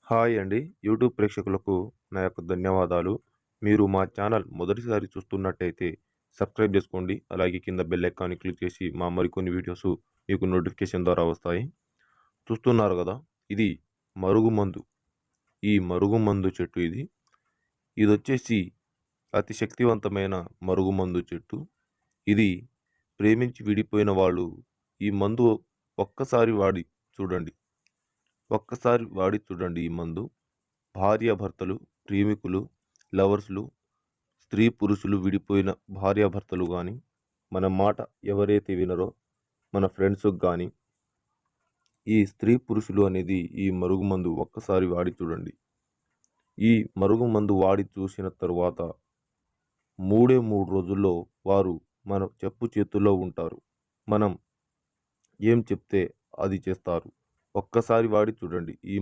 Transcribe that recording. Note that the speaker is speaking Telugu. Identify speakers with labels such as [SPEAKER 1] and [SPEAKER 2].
[SPEAKER 1] హాయ్ అండి. యూట్యూబ్ ప్రేక్షకులకు నా యొక్క ధన్యవాదాలు. మీరు మా ఛానల్ మొదటిసారి చూస్తున్నట్టయితే సబ్స్క్రైబ్ చేసుకోండి. అలాగే కింద బెల్ ఐకాన్ని క్లిక్ చేసి మా మరికొన్ని వీడియోస్ మీకు నోటిఫికేషన్ ద్వారా వస్తాయి. చూస్తున్నారు కదా, ఇది మరుగుమందు. ఈ మరుగుమందు చెట్టు ఇది. ఇదొచ్చేసి అతి శక్తివంతమైన మరుగుమందు చెట్టు. ఇది ప్రేమించి విడిపోయిన వాళ్ళు ఈ మందు ఒక్కసారి వాడి చూడండి. ఒక్కసారి వాడి చూడండి ఈ మందు. భార్యాభర్తలు, ప్రేమికులు, లవర్స్‌లు, స్త్రీ పురుషులు విడిపోయిన భార్యాభర్తలు గాని, మన మాట ఎవరైతే వినరో మన ఫ్రెండ్స్‌కి గాని, ఈ స్త్రీ పురుషులు అనేది ఈ మరుగుమందు ఒక్కసారి వాడి చూడండి. ఈ మరుగుమందు వాడి చూసిన తరువాత 3 రోజుల్లో వారు మన చెప్పు చేతుల్లో ఉంటారు. మనం ఏం చెప్తే అది చేస్తారు. ఒక్కసారి వాడి చూడండి. ఈ